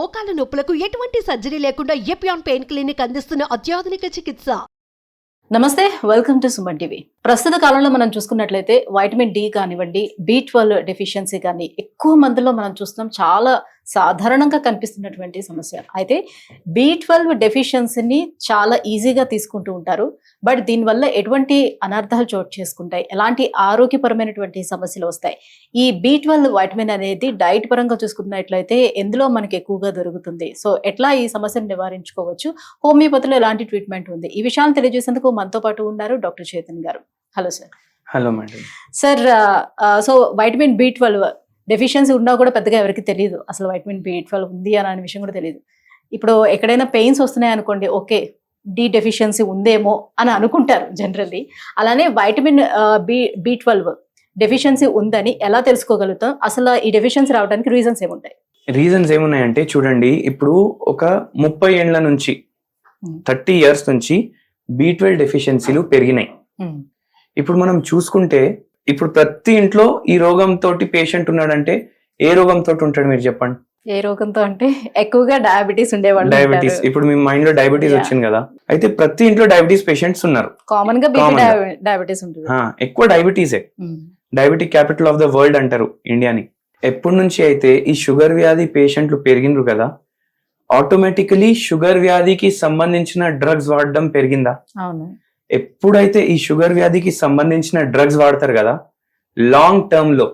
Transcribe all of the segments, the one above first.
మోకాల నొప్పులకు ఎటువంటి సర్జరీ లేకుండా ఎపియాన్ పెయిన్ క్లినిక్ అందిస్తున్న అత్యాధునిక చికిత్స. నమస్తే, వెల్కమ్ టు సుమన్ టీవీ. ప్రస్తుత కాలంలో మనం చూసుకున్నట్లయితే వైటమిన్ డి కానివ్వండి, B12 డెఫిషియన్సీ కానీ ఎక్కువ మందిలో మనం చూస్తున్నాం. చాలా సాధారణంగా కనిపిస్తున్నటువంటి సమస్య. అయితే B12 డెఫిషియన్సీని చాలా ఈజీగా తీసుకుంటూ ఉంటారు. బట్ దీనివల్ల ఎటువంటి అనర్థాలు చోటు చేసుకుంటాయి, ఎలాంటి ఆరోగ్యపరమైనటువంటి సమస్యలు వస్తాయి. ఈ B12 వైటమిన్ అనేది డైట్ పరంగా చూసుకున్నట్లయితే ఎందులో మనకి ఎక్కువగా దొరుకుతుంది, సో ఎట్లా ఈ సమస్యను నివారించుకోవచ్చు, హోమియోపతిలో ఎలాంటి ట్రీట్మెంట్ ఉంది, ఈ విషయాన్ని తెలియజేసేందుకు మనతో పాటు ఉన్నారు డాక్టర్ చేతన్ గారు. Hello sir. Hello madam. Sir, so vitamin B12 deficiency ఉన్నా కూడా పెద్దగా ఎవరికి తెలియదు, అసలు వైటమిన్ B12 ఉంది అనే విషయం కూడా తెలియదు. ఇప్పుడు ఎక్కడైనా పెయిన్స్ వస్తున్నాయి అనుకోండి, ఓకే డి డెఫిషియన్సీ ఉందేమో అని అనుకుంటారు జనరల్లీ. అలానే వైటమిన్ B12 డెఫిషియన్సీ ఉందని ఎలా తెలుసుకోగలుగుతాం? అసలు ఈ డెఫిషియన్సీ రావడానికి రీజన్స్ ఏముంటాయి? రీజన్స్ ఏమున్నాయంటే చూడండి, ఇప్పుడు ఒక 30 ఏళ్ల నుంచి 30 years నుంచి B12 డెఫిషియన్సీలు పెరిగినాయి. ఇప్పుడు మనం చూసుకుంటే ఇప్పుడు ప్రతి ఇంట్లో ఈ రోగంతో పేషెంట్ ఉన్నాడంటే ఏ రోగంతో ఉంటాడు మీరు చెప్పండి? ఏ రోగంతో అంటే ఎక్కువగా డయాబెటీస్ ఉండేవాళ్ళు. డయాబెటీస్. ఇప్పుడు మీ మైండ్ లో డయాబెటీస్ వచ్చింది కదా, అయితే ప్రతి ఇంట్లో డయాబెటీస్ పేషెంట్స్ ఉన్నారు. కామన్ గా డయాబెటీస్ ఉంటుంది. ఎక్కువ డయాబెటీసే. Diabetic capital of the world అంటారు ఇండియాని. ఎప్పటి నుంచి అయితే ఈ షుగర్ వ్యాధి పేషెంట్లు పెరిగినరు కదా, ఆటోమేటికలీ షుగర్ వ్యాధికి సంబంధించిన డ్రగ్స్ వాడడం పెరిగిందా? అవును. ఎప్పుడైతే ఈ షుగర్ వ్యాధికి సంబంధించిన డ్రగ్స్ వాడతారు కదా, లాంగ్ టర్మ్ లో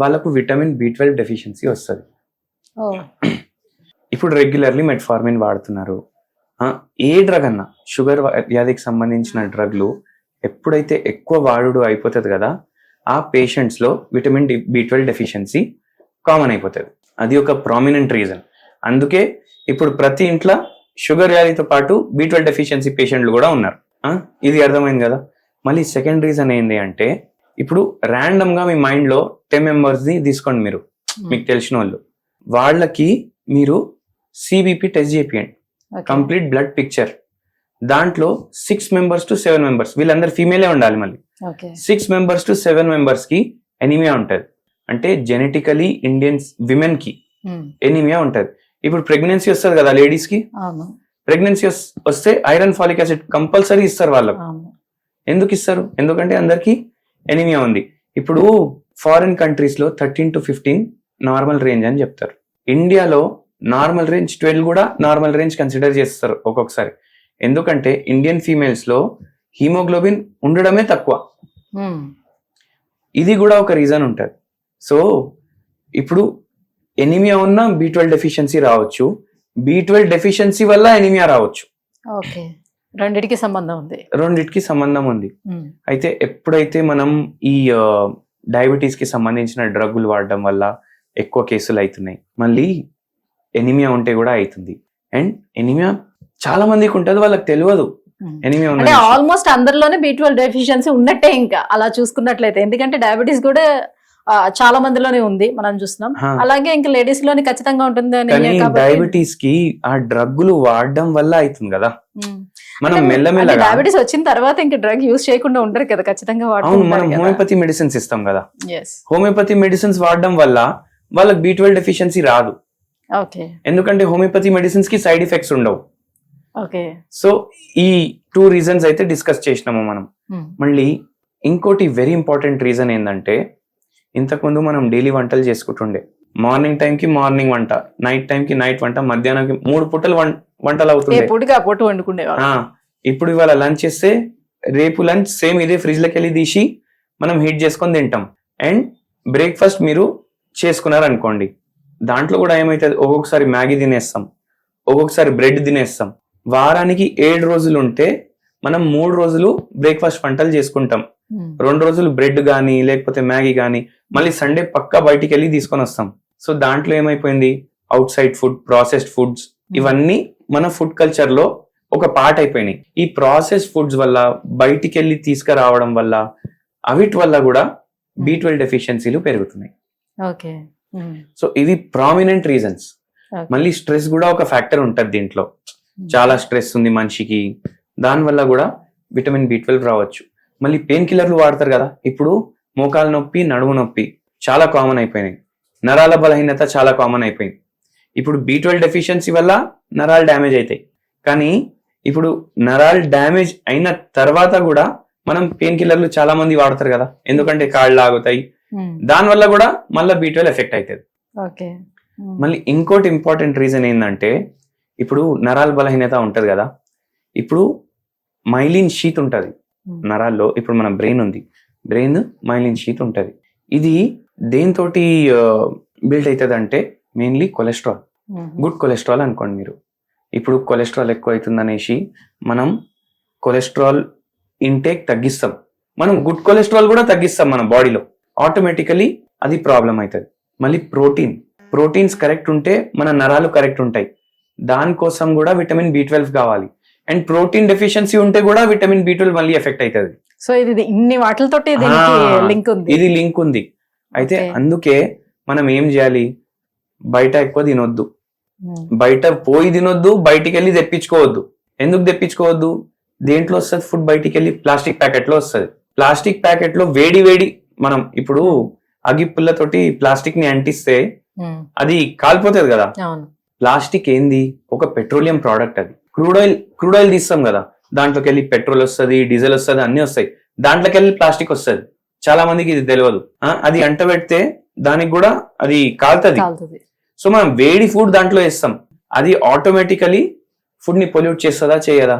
వాళ్ళకు విటమిన్ B12 డెఫిషియన్సీ వస్తుంది. ఇప్పుడు రెగ్యులర్లీ మెట్ఫార్మిన్ వాడుతున్నారు. ఏ డ్రగ్ అన్నా షుగర్ వ్యాధికి సంబంధించిన డ్రగ్లు ఎప్పుడైతే ఎక్కువ వాడుడు అయిపోతుంది కదా, ఆ పేషెంట్స్ లో విటమిన్ B12 డెఫిషియన్సీ కామన్ అయిపోతుంది. అది ఒక ప్రామినెంట్ రీజన్. అందుకే ఇప్పుడు ప్రతి ఇంట్లో షుగర్ వ్యాధితో పాటు B12 డెఫిషియన్సీ పేషెంట్లు కూడా ఉన్నారు. ఇది అర్థమైంది కదా. మళ్ళీ సెకండ్ రీజన్ ఏంటి అంటే, ఇప్పుడు ర్యాండమ్ గా మీ మైండ్ లో 10 members ని తీసుకోండి, మీరు మీకు తెలిసిన వాళ్ళు, వాళ్ళకి మీరు CBP టెస్ట్ చేపియండి, కంప్లీట్ బ్లడ్ పిక్చర్. దాంట్లో 6 members to 7 members, వీళ్ళందరూ ఫీమేలే ఉండాలి. మళ్ళీ 6 members to 7 members కి ఎనీమియా ఉంటది. అంటే జెనెటికలీ ఇండియన్స్ విమెన్ కి ఎనీమియా ఉంటది. ఇప్పుడు ప్రెగ్నెన్సీ వస్తుంది కదా లేడీస్ కి, ప్రెగ్నెన్సీ వస్తే ఐరన్ ఫాలిక్ యాసిడ్ కంపల్సరీ ఇస్తారు వాళ్ళకు. ఎందుకు ఇస్తారు? ఎందుకంటే అందరికి ఎనీమియా ఉంది. ఇప్పుడు ఫారిన్ కంట్రీస్ లో 13 to 15 నార్మల్ రేంజ్ అని చెప్తారు. ఇండియాలో నార్మల్ రేంజ్ 12 కూడా నార్మల్ రేంజ్ కన్సిడర్ చేస్తారు ఒక్కొక్కసారి. ఎందుకంటే ఇండియన్ ఫీమేల్స్ లో హీమోగ్లోబిన్ ఉండడమే తక్కువ. ఇది కూడా ఒక రీజన్ ఉంటుంది. సో ఇప్పుడు ఎనీమియా ఉన్న B12 డెఫిషియన్సీ రావచ్చు, B12 డెఫిషియన్సీ వల్ల ఎనీమియా రావచ్చు. రెండిటికి సంబంధం ఉంది. అయితే ఎప్పుడైతే మనం ఈ డయాబెటీస్ కి సంబంధించిన డ్రగ్గులు వాడడం వల్ల ఎక్కువ కేసులు అవుతున్నాయి. మళ్ళీ ఎనీమియా ఉంటే కూడా అవుతుంది. అండ్ ఎనీమియా చాలా మందికి ఉంటుంది, వాళ్ళకి తెలియదు ఎనీమియా ఉంది. ఆల్మోస్ట్ అందరిలోనే B12 డెఫిషియన్సీ ఉన్నట్టే ఇంకా అలా చూసుకున్నట్లయితే. ఎందుకంటే డయాబెటీస్ కూడా చాలా మందిలోనే ఉంది, మనం చూస్తున్నాం. అలాగే ఇంకా లేడీస్ లోని ఖచ్చితంగా ఉంటుంది. డయాబెటీస్ కి ఆ డ్రగ్గులు వాడడం వల్ల అవుతుంది కదా. మనం మెల్లమెల్లగా డయాబెటీస్ వచ్చిన తర్వాత ఇంకా డ్రగ్ యూజ్ చేయకుండా ఉండరు కదా, ఖచ్చితంగా అవును. మనం హోమియోపతి మెడిసిన్స్ ఇస్తాం కదా, హోమియోపతి మెడిసిన్స్ వాడడం వల్ల వాళ్ళకి B12 డెఫిషియన్సీ రాదు. ఎందుకంటే హోమియోపతి మెడిసిన్స్ కి సైడ్ ఎఫెక్ట్స్ ఉండవు. సో ఈ 2 reasons అయితే డిస్కస్ చేసినాము మనం. మళ్ళీ ఇంకోటి వెరీ ఇంపార్టెంట్ రీజన్ ఏంటంటే, ఇంతకుముందు మనం డైలీ వంటలు చేసుకుంటుండే. మార్నింగ్ టైం కి మార్నింగ్ వంట, నైట్ టైం కి నైట్ వంట, మధ్యాహ్నంకి 3 పూటలు వంటలు అవుతుంది. ఇప్పుడు ఇవాళ లంచ్ చేస్తే రేపు లంచ్ సేమ్ ఇదే ఫ్రిడ్జ్ లోకి వెళ్ళి తీసి మనం హీట్ చేసుకొని తింటాం. అండ్ బ్రేక్ఫాస్ట్ మీరు చేసుకున్నారు అనుకోండి, దాంట్లో కూడా ఏమైతుంది, ఒక్కొక్కసారి మ్యాగీ తినేస్తాం, ఒక్కొక్కసారి బ్రెడ్ తినేస్తాం. వారానికి 7 రోజులు ఉంటే మనం 3 రోజులు బ్రేక్ఫాస్ట్ వంటలు చేసుకుంటాం, 2 రోజులు బ్రెడ్ గానీ లేకపోతే మ్యాగీ గానీ, మళ్ళీ సండే పక్కా బయటికి వెళ్ళి తీసుకొని వస్తాం. సో దాంట్లో ఏమైపోయింది, out side food, processed foods, ఇవన్నీ మన ఫుడ్ కల్చర్ లో ఒక పార్ట్ అయిపోయినాయి. ఈ ప్రాసెస్డ్ ఫుడ్స్ వల్ల, బయటికి వెళ్ళి తీసుకురావడం వల్ల, అవిటి వల్ల కూడా B12 డెఫిషియన్సీలు పెరుగుతున్నాయి. సో ఇవి ప్రామినెంట్ రీజన్స్. మళ్ళీ స్ట్రెస్ కూడా ఒక ఫ్యాక్టర్ ఉంటుంది దీంట్లో. చాలా స్ట్రెస్ ఉంది మనిషికి, దానివల్ల కూడా విటమిన్ B12 రావచ్చు. మళ్ళీ పెయిన్ కిల్లర్లు వాడతారు కదా, ఇప్పుడు మోకాల నొప్పి, నడుము నొప్పి చాలా కామన్ అయిపోయినాయి, నరాల బలహీనత చాలా కామన్ అయిపోయింది. ఇప్పుడు B12 డెఫిషియన్సీ వల్ల నరాలు డ్యామేజ్ అవుతాయి. కానీ ఇప్పుడు నరాలు డ్యామేజ్ అయిన తర్వాత కూడా మనం పెయిన్ కిల్లర్లు చాలా మంది వాడతారు కదా, ఎందుకంటే కాళ్ళు ఆగుతాయి, దాని వల్ల కూడా మళ్ళీ B12 ఎఫెక్ట్ అవుతుంది. ఓకే. మళ్ళీ ఇంకోటి ఇంపార్టెంట్ రీజన్ ఏంటంటే, ఇప్పుడు నరాల బలహీనత ఉంటది కదా, ఇప్పుడు మైలిన్ షీత్ ఉంటది నరాల్లో. ఇప్పుడు మన బ్రెయిన్ ఉంది, బ్రెయిన్ మైలిన్ షీత్ ఉంటది. ఇది దేనితోటి బిల్డ్ అవుతుంది అంటే మెయిన్లీ కొలెస్ట్రాల్, గుడ్ కొలెస్ట్రాల్ అనుకోండి మీరు. ఇప్పుడు కొలెస్ట్రాల్ ఎక్కువ అవుతుంది అనేసి మనం కొలెస్ట్రాల్ ఇంటేక్ తగ్గిస్తాం, మనం గుడ్ కొలెస్ట్రాల్ కూడా తగ్గిస్తాం మన బాడీలో, ఆటోమేటికలీ అది ప్రాబ్లం అవుతుంది. మళ్ళీ ప్రోటీన్స్ కరెక్ట్ ఉంటే మన నరాలు కరెక్ట్ ఉంటాయి, దానికోసం కూడా విటమిన్ B12 కావాలి. అండ్ ప్రోటీన్ డెఫిషియన్సీ ఉంటే కూడా విటమిన్ B12 మళ్ళీ ఎఫెక్ట్ అవుతుంది. సో ఇది ఇన్ని వాటితో లింక్ ఉంది, ఇది లింక్ ఉంది. అయితే అందుకే మనం ఏం చేయాలి, బయట ఎక్కువ తినొద్దు, బయట పోయి తినొద్దు, బయటికి వెళ్ళి తెప్పించుకోవద్దు. ఎందుకు తెప్పించుకోవద్దు, దేంట్లో వస్తుంది ఫుడ్ బయటికి వెళ్ళి, ప్లాస్టిక్ ప్యాకెట్ లో వస్తుంది. ప్లాస్టిక్ ప్యాకెట్ లో వేడి మనం ఇప్పుడు అగిప్పులతోటి ప్లాస్టిక్ ని అంటిస్తే అది కాలిపోతుంది కదా. ప్లాస్టిక్ ఏంది, ఒక పెట్రోలియం ప్రోడక్ట్. అది క్రూడ్ ఆయిల్ తీస్తాం కదా, దాంట్లోకి వెళ్ళి పెట్రోల్ వస్తుంది, డీజిల్ వస్తుంది, అన్ని వస్తాయి, దాంట్లోకి వెళ్ళి ప్లాస్టిక్ వస్తుంది. చాలా మందికి ఇది తెలియదు. అది అంటబెడితే దానికి కూడా అది కాలుతుంది. సో మనం వేడి ఫుడ్ దాంట్లో వేస్తాం, అది ఆటోమేటికలీ ఫుడ్ ని పొల్యూట్ చేస్తుందా చేయదా?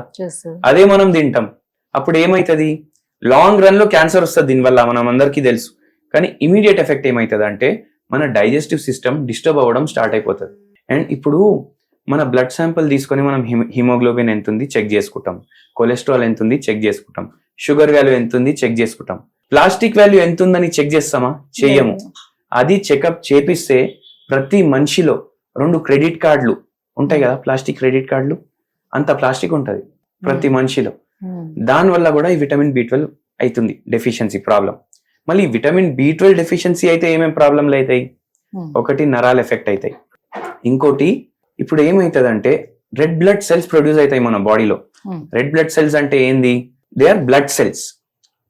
అదే మనం తింటాం. అప్పుడు ఏమైతుంది, లాంగ్ రన్ లో క్యాన్సర్ వస్తుంది దీనివల్ల, మనం అందరికీ తెలుసు. కానీ ఇమీడియట్ ఎఫెక్ట్ ఏమవుతుంది అంటే మన డైజెస్టివ్ సిస్టమ్ డిస్టర్బ్ అవ్వడం స్టార్ట్ అయిపోతుంది. అండ్ ఇప్పుడు మన బ్లడ్ శాంపుల్ తీసుకొని మనం హిమోగ్లోబిన్ ఎంత ఉంది చెక్ చేసుకుంటాం, కొలెస్ట్రాల్ ఎంత ఉంది చెక్ చేసుకుంటాం, షుగర్ వాల్యూ ఎంత ఉంది చెక్ చేసుకుంటాం. ప్లాస్టిక్ వాల్యూ ఎంత ఉందని చెక్ చేస్తామా? చెయ్యము. అది చెకప్ చేపిస్తే ప్రతి మనిషిలో 2 క్రెడిట్ కార్డులు ఉంటాయి కదా, ప్లాస్టిక్ క్రెడిట్ కార్డులు, అంత ప్లాస్టిక్ ఉంటది ప్రతి మనిషిలో. దాని వల్ల కూడా ఈ విటమిన్ B12 అవుతుంది డెఫిషియన్సీ ప్రాబ్లం. మళ్ళీ విటమిన్ B12 డెఫిషియన్సీ అయితే ఏమేమి ప్రాబ్లంలు అవుతాయి, ఒకటి నరాలు ఎఫెక్ట్ అవుతాయి, ఇంకోటి ఇప్పుడు ఏమవుతుందంటే రెడ్ బ్లడ్ సెల్స్ ప్రొడ్యూస్ అవుతాయి మన బాడీలో. రెడ్ బ్లడ్ సెల్స్ అంటే ఏంది, they are blood cells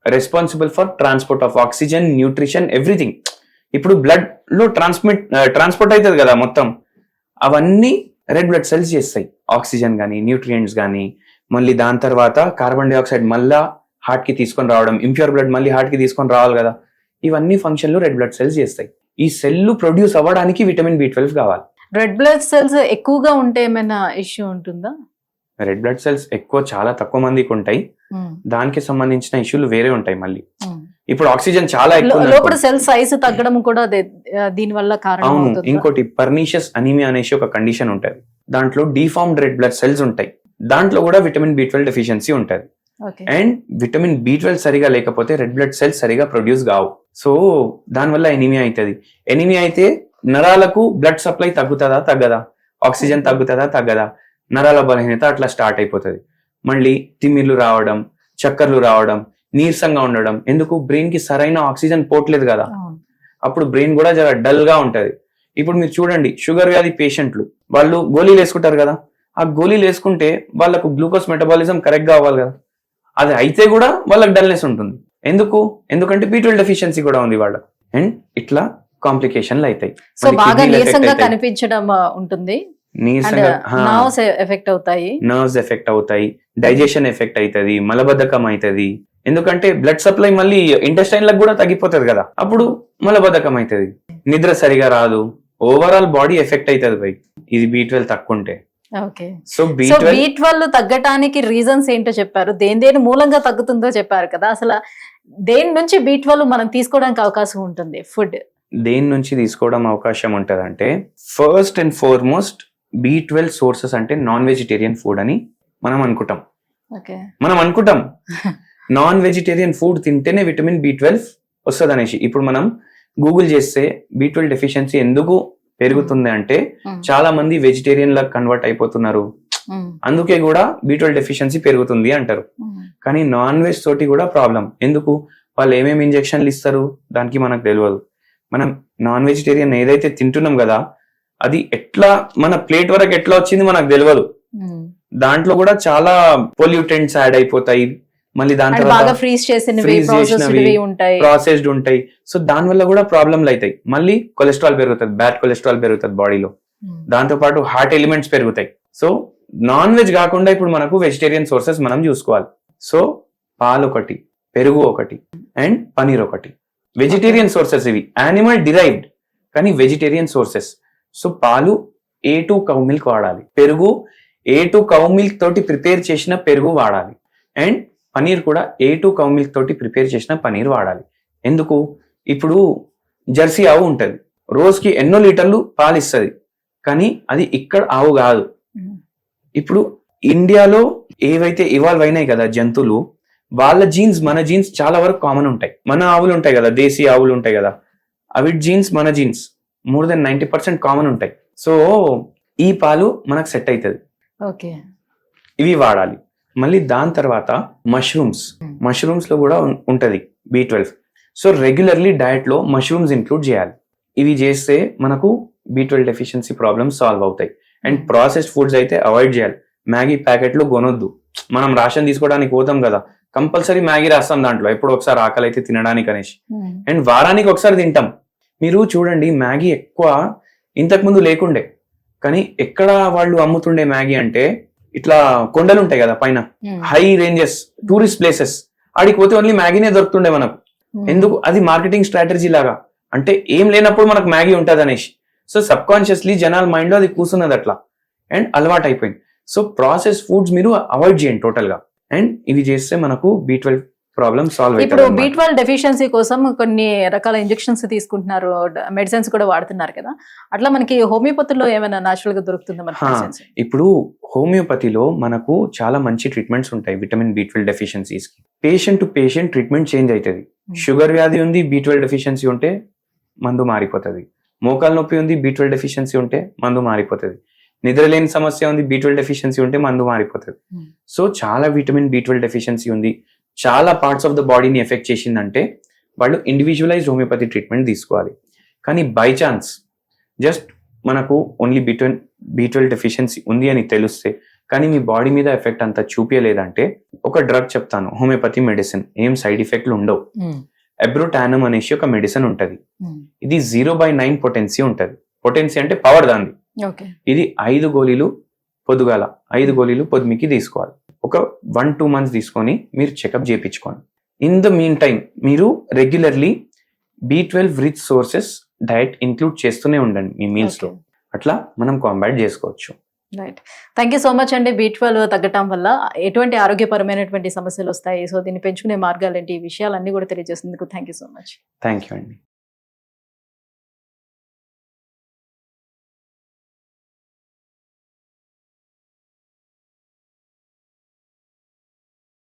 responsible for transport of oxygen, nutrition, everything. ఇప్పుడు బ్లడ్ లో ట్రాన్స్పోర్ట్ అవుతుంది కదా మొత్తం, అవన్నీ రెడ్ బ్లడ్ సెల్స్ చేస్తాయి, ఆక్సిజన్ గానీ, న్యూట్రియంట్స్ గానీ. మళ్ళీ దాని తర్వాత కార్బన్ డైఆక్సైడ్ మళ్ళా హార్ట్ కి తీసుకొని రావడం, ఇంప్యూర్ బ్లడ్ మళ్ళీ హార్ట్ కి తీసుకొని రావాలి కదా, ఇవన్నీ ఫంక్షన్లు రెడ్ బ్లడ్ సెల్స్ చేస్తాయి. ఈ సెల్ ప్రొడ్యూస్ అవ్వడానికి విటమిన్ B12 కావాలి. రెడ్ బ్లడ్ సెల్స్ ఎక్కువగా ఉంటే ఏమైనా ఇష్యూ ఉంటుందా? రెడ్ బ్లడ్ సెల్స్ ఎక్కువ చాలా తక్కువ మందికి ఉంటాయి, దానికి సంబంధించిన ఇష్యూలు వేరే ఉంటాయి. మళ్ళీ ఇప్పుడు ఆక్సిజన్ చాలా ఎక్కువ, సెల్ సైజ్ తగ్గడం కూడా దీని వల్ల కారణం. అవును. ఇంకోటి పర్నీషియస్ అనీమియా అనేసి ఒక కండిషన్ ఉంటది, దాంట్లో డిఫార్మ్డ్ రెడ్ బ్లడ్ సెల్స్ ఉంటాయి, దాంట్లో కూడా విటమిన్ B12 డెఫిషియన్సీ ఉంటది. అండ్ విటమిన్ B12 సరిగా లేకపోతే రెడ్ బ్లడ్ సెల్స్ సరిగా ప్రొడ్యూస్ కావు. సో దానివల్ల ఎనీమియా అవుతుంది. ఎనీమియా అయితే నరాలకు బ్లడ్ సప్లై తగ్గుతుందా తగ్గదా, ఆక్సిజన్ తగ్గుతుందా తగ్గదా, నరాల బలహీనత అట్లా స్టార్ట్ అయిపోతుంది. మళ్ళీ తిమ్మిర్లు రావడం, చక్కర్లు రావడం, నీరసంగా ఉండడం. ఎందుకు, బ్రెయిన్ కి సరైన ఆక్సిజన్ పోట్లేదు కదా, అప్పుడు బ్రెయిన్ కూడా జర డల్ గా ఉంటది. ఇప్పుడు మీరు చూడండి, షుగర్ వ్యాధి పేషెంట్లు వాళ్ళు గోళీలు వేసుకుంటారు కదా, ఆ గోళీలు వేసుకుంటే వాళ్ళకు గ్లూకోజ్ మెటబాలిజం కరెక్ట్ గా అవ్వాలి కదా, అది అయితే కూడా వాళ్ళకి డల్నెస్ ఉంటుంది. ఎందుకంటే B12 డెఫిషియన్సీ కూడా ఉంది వాళ్ళకు. అండ్ ఇట్లా కాంప్లికేషన్లు అవుతాయి. సో బాగా నీరసంగా కనిపించడం ఉంటుంది, నర్వ్స్ ఎఫెక్ట్ అవుతాయి, డైజెషన్ ఎఫెక్ట్ అవుతుంది, మలబద్ధకం అవుతుంది. ఎందుకంటే బ్లడ్ సప్లై మళ్ళీ ఇంటెస్టైన్ లకు కూడా తగ్గిపోతుంది కదా, అప్పుడు మలబద్ధకం అవుతుంది, నిద్ర సరిగా రాదు, ఓవరాల్ బాడీ ఎఫెక్ట్ అవుతుంది బై ఇది B12 తక్కువ ఉంటే. సో B12 తగ్గటానికి రీజన్స్ ఏంటో చెప్పారు, దేని మూలంగా తగ్గుతుందో చెప్పారు కదా. అసలు దేని నుంచి B12 మనం తీసుకోవడానికి అవకాశం ఉంటుంది, ఫుడ్ దేని నుంచి తీసుకోవడం అవకాశం ఉంటుంది అంటే, first and foremost B12 sources అంటే నాన్ వెజిటేరియన్ ఫుడ్ అని మనం అనుకుంటాం. నాన్ వెజిటేరియన్ ఫుడ్ తింటేనే విటమిన్ B12 వస్తుంది అనేసి. ఇప్పుడు మనం గూగుల్ చేస్తే B12 డెఫిషియన్సీ ఎందుకు పెరుగుతుంది అంటే చాలా మంది వెజిటేరియన్ లా కన్వర్ట్ అయిపోతున్నారు, అందుకే కూడా B12 డెఫిషియన్సీ పెరుగుతుంది అంటారు. కానీ నాన్ వెజ్ తోటి కూడా ప్రాబ్లం. ఎందుకు, వాళ్ళు ఏమేమి ఇంజెక్షన్లు ఇస్తారు దానికి మనకు తెలియదు. మనం నాన్ వెజిటేరియన్ ఏదైతే తింటున్నాం కదా, అది ఎట్లా మన ప్లేట్ వరకు ఎట్లా వచ్చింది మనకు తెలియదు, దాంట్లో కూడా చాలా పొల్యూటెంట్స్ యాడ్ అయిపోతాయి, మళ్ళీ దాని తర్వాత ప్రాసెస్డ్ ఉంటాయి. సో దాని వల్ల కూడా ప్రాబ్లంలు అవుతాయి. మళ్ళీ కొలెస్ట్రాల్ పెరుగుతుంది, బ్యాడ్ కొలెస్ట్రాల్ పెరుగుతుంది బాడీలో. దాంతోపాటు హార్ట్ ఎలిమెంట్స్ పెరుగుతాయి. సో నాన్ వెజ్ కాకుండా ఇప్పుడు మనకు వెజిటేరియన్ సోర్సెస్ మనం చూసుకోవాలి. సో పాలు ఒకటి, పెరుగు ఒకటి అండ్ పనీర్ ఒకటి. వెజిటేరియన్ సోర్సెస్ ఇవి, యానిమల్ డిరైవ్డ్ కానీ వెజిటేరియన్ సోర్సెస్. సో పాలు A2 కౌ మిల్క్ వాడాలి, పెరుగు A2 కౌ మిల్క్ తోటి ప్రిపేర్ చేసిన పెరుగు వాడాలి అండ్ పనీర్ కూడా A2 కౌ మిల్క్ తోటి ప్రిపేర్ చేసిన పనీర్ వాడాలి. ఎందుకు? ఇప్పుడు జెర్సీ ఆవు ఉంటది, రోజుకి ఎన్నో లీటర్లు పాలు ఇస్తుంది, కానీ అది ఇక్కడ ఆవు కాదు. ఇప్పుడు ఇండియాలో ఏవైతే ఇవాల్వ్ అయినాయి కదా జంతువులు, వాళ్ళ జీన్స్ మన జీన్స్ చాలా వరకు కామన్ ఉంటాయి. మన ఆవులు ఉంటాయి కదా, దేశీ ఆవులు ఉంటాయి కదా, అవి జీన్స్ మన జీన్స్ మోర్ దెన్ 90% కామన్ ఉంటాయి. సో ఈ పాలు మనకు సెట్ అవుతుంది. ఓకే, ఇవి వాడాలి. మళ్ళీ దాని తర్వాత మష్రూమ్స్ లో కూడా ఉంటది B12. సో రెగ్యులర్లీ డయట్ లో మష్రూమ్స్ ఇంక్లూడ్ చేయాలి. ఇవి చేస్తే మనకు B12 డెఫిషియన్సీ ప్రాబ్లమ్స్ సాల్వ్ అవుతాయి. అండ్ ప్రాసెస్డ్ ఫుడ్స్ అయితే అవాయిడ్ చేయాలి. మ్యాగీ ప్యాకెట్లు కొనొద్దు. మనం రేషన్ తీసుకోవడానికి పోతాం కదా, కంపల్సరీ మ్యాగీ రాస్తాం దాంట్లో, ఎప్పుడు ఒకసారి ఆకలి అయితే తినడానికి అనేసి. అండ్ వారానికి ఒకసారి తింటాం. మీరు చూడండి, మ్యాగీ ఎక్కువ ఇంతకు ముందు లేకుండే, కానీ ఎక్కడ వాళ్ళు అమ్ముతుండే మ్యాగీ అంటే ఇట్లా కొండలు ఉంటాయి కదా పైన, హై రేంజెస్, టూరిస్ట్ ప్లేసెస్, ఆడికి పోతే ఓన్లీ మ్యాగీనే దొరుకుతుండే మనకు. ఎందుకు? అది మార్కెటింగ్ స్ట్రాటజీ లాగా, అంటే ఏం లేనప్పుడు మనకు మ్యాగీ ఉంటుంది అనేసి. సో సబ్ కాన్షియస్లీ జనాల మైండ్ లో అది కూర్చున్నది అట్లా అండ్ అలవాటు అయిపోయింది. సో ప్రాసెస్ ఫుడ్స్ మీరు అవాయిడ్ చేయండి టోటల్ గా. అండ్ ఇవి చేస్తే మనకు B12 ప్రాబ్లమ్ సాల్వ్ ఇప్పుడు అవుతుంది. B12 డెఫిషియన్సీ కోసం కొన్ని రకాల ఇంజెక్షన్స్ తీసుకుంటున్నారు, మెడిసిన్స్ కూడా వాడుతున్నారు కదా, అట్లా మనకి హోమియోపతిలో ఏమైనా న్యాచురల్ గా దొరుకుతుందా మనకి medicines? ఇప్పుడు హోమియోపతిలో మనకు చాలా మంచి ట్రీట్మెంట్స్ ఉంటాయి విటమిన్ B12 డెఫిషియన్సీస్ కి. Patient to patient treatment change అవుతుంది. షుగర్ వ్యాధి ఉంది, B12 డెఫిషియన్సీ ఉంటే మందు మారిపోతుంది. మోకాల నొప్పి ఉంది, B12 డెఫిషియన్సీ ఉంటే మందు మారిపోతుంది. నిద్రలేని సమస్య ఉంది, B12 డెఫిషియన్సీ ఉంటే మందు మారిపోతుంది. సో చాలా విటమిన్ B12 డెఫిషియన్సీ ఉంది, చాలా పార్ట్స్ ఆఫ్ ద బాడీని ఎఫెక్ట్ చేసిందంటే వాళ్ళు ఇండివిజువలైజ్డ్ హోమియోపతి ట్రీట్మెంట్ తీసుకోవాలి. కానీ బై ఛాన్స్ జస్ట్ మనకు ఓన్లీ B12 డెఫిషియన్సీ ఉంది అని తెలిస్తే, కానీ మీ బాడీ మీద ఎఫెక్ట్ అంతా చూపించలేదంటే ఒక డ్రగ్ చెప్తాను, హోమియోపతి మెడిసిన్, ఏం సైడ్ ఎఫెక్ట్లు ఉండవు. ఎబ్రోటానమ్ అనేసి ఒక మెడిసిన్ ఉంటది. ఇది 0/9 పొటెన్సీ ఉంటది. పొటెన్సీ అంటే పవర్ దాన్ని. ఇది 5 గోళీలు పొద్దుగాల, 5 గోళీలు పొద్దుమికి తీసుకోవాలి. ఒక 1-2 months తీసుకొని మీరు చెకప్ చేయించుకోండి. ఇన్ ద మీన్ టైం మీరు regularly B12 rich sources diet include చేస్తూనే ఉండండి మీ మీల్స్ లో. అట్లా మనం కాంబాట్ చేసుకోవచ్చు. Right, thank you so much అండి. B12 తగ్గటం వల్ల ఎటువంటి ఆరోగ్యపరమైనటువంటి సమస్యలు వస్తాయి, సో దీన్ని పెంచుకునే మార్గాలు ఏంటి, ఈ విషయాలన్నీ కూడా తెలియజేసినందుకు thank you so much. Thank you అండి.